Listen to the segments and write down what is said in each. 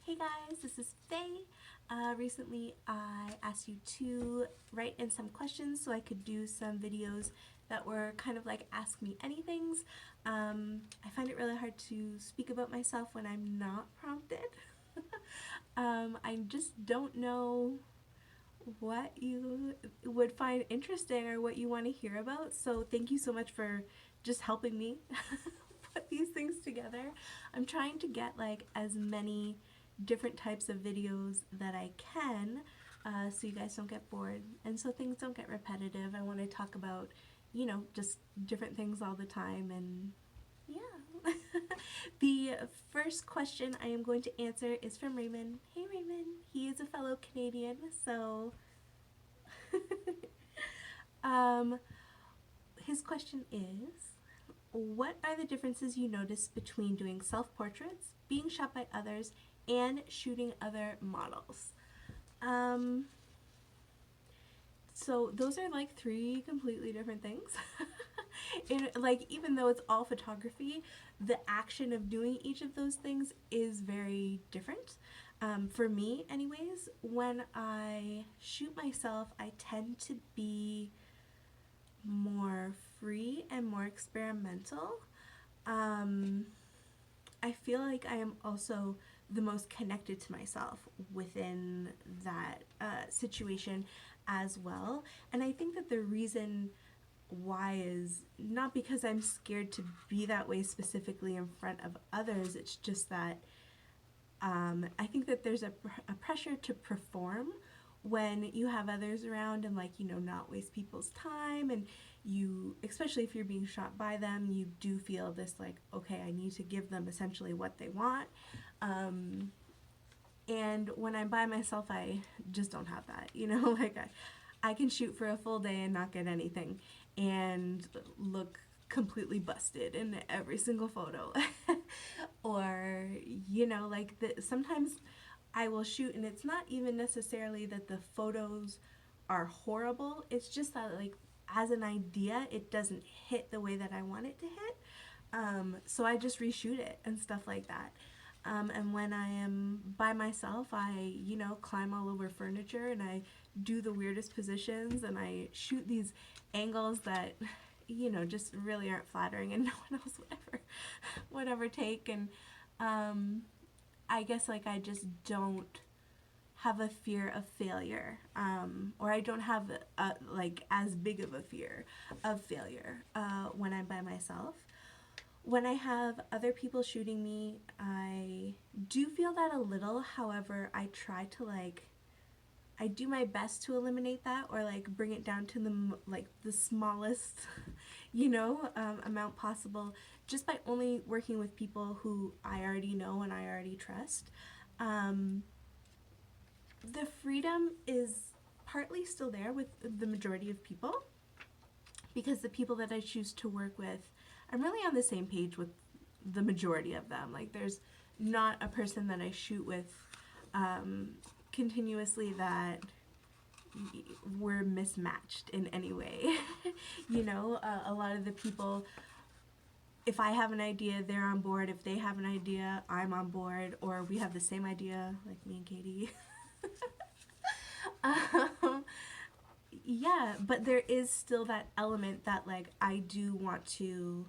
Hey guys, this is Faye. Recently I asked you to write in some questions so I could do some videos that were kind of like Ask Me Anythings. I find it really hard to speak about myself when I'm not prompted. I just don't know what you would find interesting or what you want to hear about, so thank you so much for just helping me put these things together. I'm trying to get like as many different types of videos that I can, so you guys don't get bored and so things don't get repetitive. I want to talk about, just different things all the time, and yeah. The first question I am going to answer is from Raymond. Hey Raymond, he is a fellow Canadian, so um, his question is, what are the differences you notice between doing self-portraits, being shot by others, and shooting other models? Um, so those are like three completely different things. Like, even though it's all photography, the action of doing each of those things is very different. For me, anyways, when I shoot myself, I tend to be more free and more experimental. Um, I feel like I am also the most connected to myself within that situation as well. And I think that the reason why is not because I'm scared to be that way specifically in front of others. It's just that I think that there's a pressure to perform when you have others around, and like, not waste people's time, and you, especially if you're being shot by them, you do feel this like, okay, I need to give them essentially what they want. And when I'm by myself, I just don't have that, like I can shoot for a full day and not get anything and look completely busted in every single photo. Or, sometimes I will shoot and it's not even necessarily that the photos are horrible. It's just that, like, as an idea, it doesn't hit the way that I want it to hit. So I just reshoot it and stuff like that. And when I am by myself, I, climb all over furniture and I do the weirdest positions and I shoot these angles that, just really aren't flattering and no one else would ever take. And I guess, like, I just don't have a fear of failure, or I don't have like as big of a fear of failure when I'm by myself. When I have other people shooting me, I do feel that a little. However, I try to, like, I do my best to eliminate that, or like bring it down to the smallest, amount possible, just by only working with people who I already know and I already trust. The freedom is partly still there with the majority of people, because the people that I choose to work with, I'm really on the same page with the majority of them. Like, there's not a person that I shoot with continuously that we're mismatched in any way. A lot of the people, if I have an idea, they're on board. If they have an idea, I'm on board. Or we have the same idea, like me and Katie. um, yeah, but there is still that element that, like, I do want to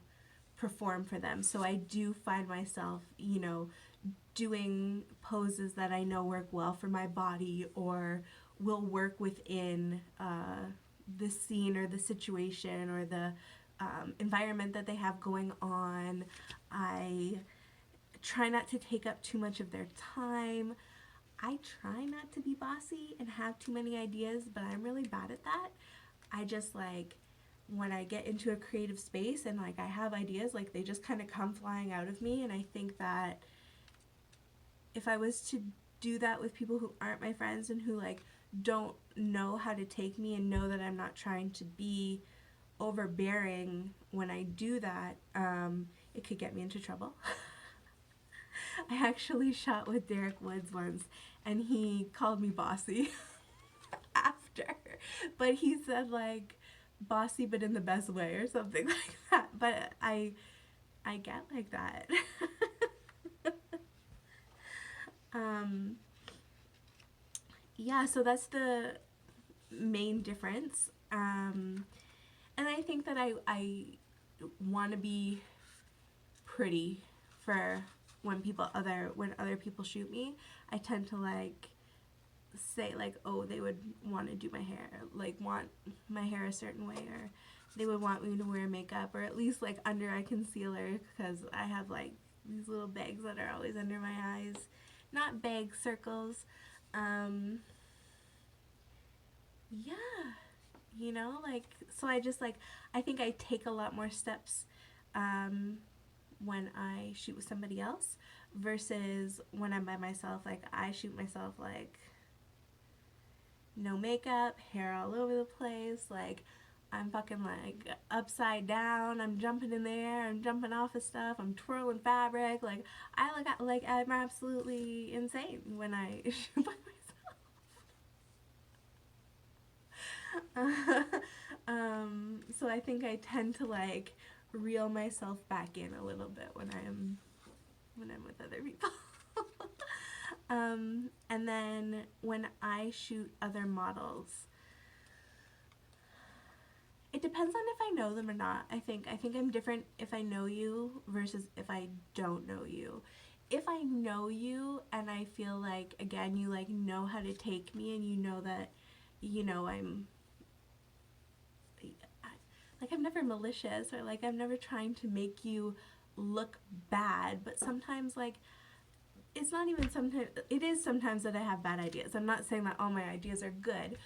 perform for them. So I do find myself, doing poses that I know work well for my body or will work within the scene or the situation or the environment that they have going on. I try not to take up too much of their time. I try not to be bossy and have too many ideas, but I'm really bad at that. I just, like, when I get into a creative space and, like, I have ideas, like, they just kind of come flying out of me. And I think that if I was to do that with people who aren't my friends and who, like, don't know how to take me and know that I'm not trying to be overbearing when I do that, it could get me into trouble. I actually shot with Derek Woods once, and he called me bossy after. But he said, like, bossy but in the best way or something like that. But I get like that. Um, yeah, so that's the main difference. And I think that I want to be pretty for when other people shoot me. I tend to like say like, oh, they would want to do my hair, like want my hair a certain way, or they would want me to wear makeup, or at least like under eye concealer, because I have like these little bags that are always under my eyes, not bag circles. um yeah, like, so I just like, I think I take a lot more steps um when I shoot with somebody else versus when I'm by myself. Like, I shoot myself like no makeup, hair all over the place, like I'm fucking like upside down, I'm jumping in the air, I'm jumping off of stuff, I'm twirling fabric, like I look like I'm absolutely insane when I shoot by myself. So I think I tend to like reel myself back in a little bit when I'm with other people. And then when I shoot other models, it depends on if I know them or not. I think I'm different if I know you versus if I don't know you. If I know you and I feel like, again, you like know how to take me, and you know that, I'm like, I'm never malicious, or like I'm never trying to make you look bad, but sometimes like it's not even sometimes, it is sometimes that I have bad ideas. I'm not saying that all my ideas are good,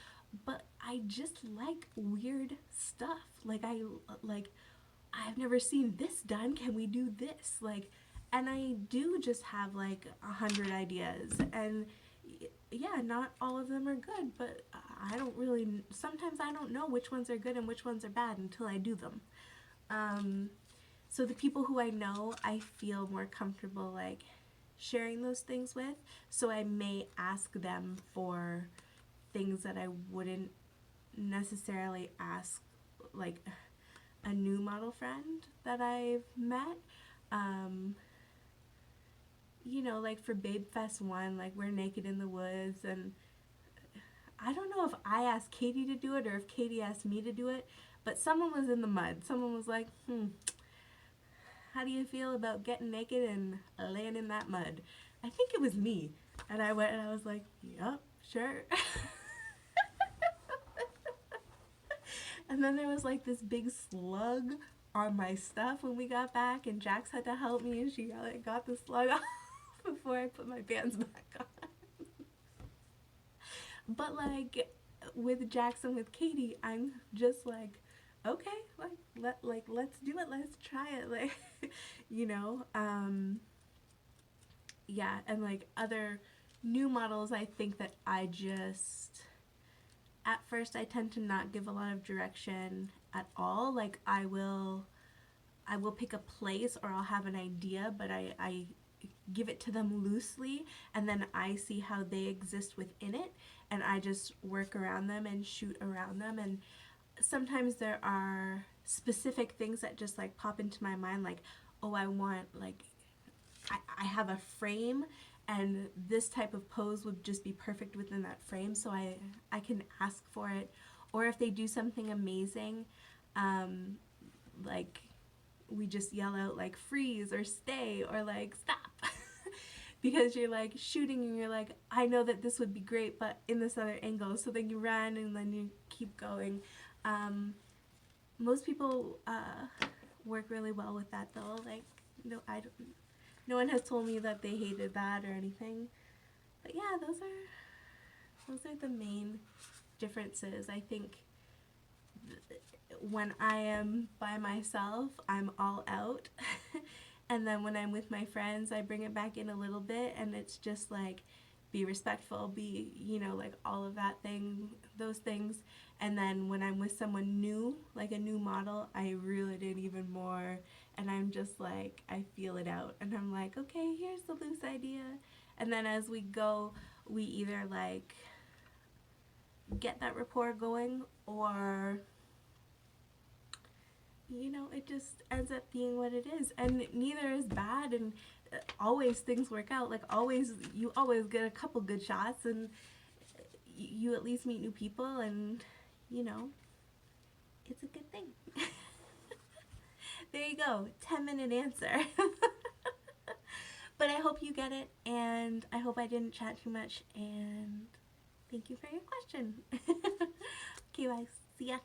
but I just like weird stuff. Like I've never seen this done. Can we do this? Like, and I do just have like 100 ideas, and yeah, not all of them are good, but I don't really. Sometimes I don't know which ones are good and which ones are bad until I do them. Um, so the people who I know, I feel more comfortable like sharing those things with. So I may ask them for things that I wouldn't necessarily ask like a new model friend that I've met. Um, like for Babe Fest 1, like we're naked in the woods, and I don't know if I asked Katie to do it or if Katie asked me to do it, but someone was in the mud. Someone was like, how do you feel about getting naked and laying in that mud? I think it was me. And I went and I was like, yep, sure. And then there was like this big slug on my stuff when we got back, and Jax had to help me, and she like got the slug off before I put my pants back on. But like with Jackson, with Katie, I'm just like, okay, let's do it, let's try it, like, you know. Yeah, and like other new models, I think that I just, at first I tend to not give a lot of direction at all. Like I will pick a place, or I'll have an idea, but I give it to them loosely, and then I see how they exist within it, and I just work around them and shoot around them. And sometimes there are specific things that just like pop into my mind, like, oh, I want like, I have a frame, and this type of pose would just be perfect within that frame, so I can ask for it. Or if they do something amazing, like we just yell out like freeze or stay or like stop. Because you're like shooting and you're like, I know that this would be great, but in this other angle. So then you run and then you keep going. Most people work really well with that though. Like, no one has told me that they hated that or anything. But yeah, those are the main differences. I think when I am by myself, I'm all out. And then when I'm with my friends, I bring it back in a little bit, and it's just like, be respectful, be, like all of those things. And then when I'm with someone new, like a new model, I reel it in even more, and I'm just like, I feel it out, and I'm like, okay, here's the loose idea. And then as we go, we either like get that rapport going, or it just ends up being what it is, and neither is bad. And always things work out. Like always, you always get a couple good shots, and you at least meet new people, and you know, it's a good thing. There you go, 10-minute answer. But I hope you get it, and I hope I didn't chat too much, and thank you for your question. Okay, guys, see ya.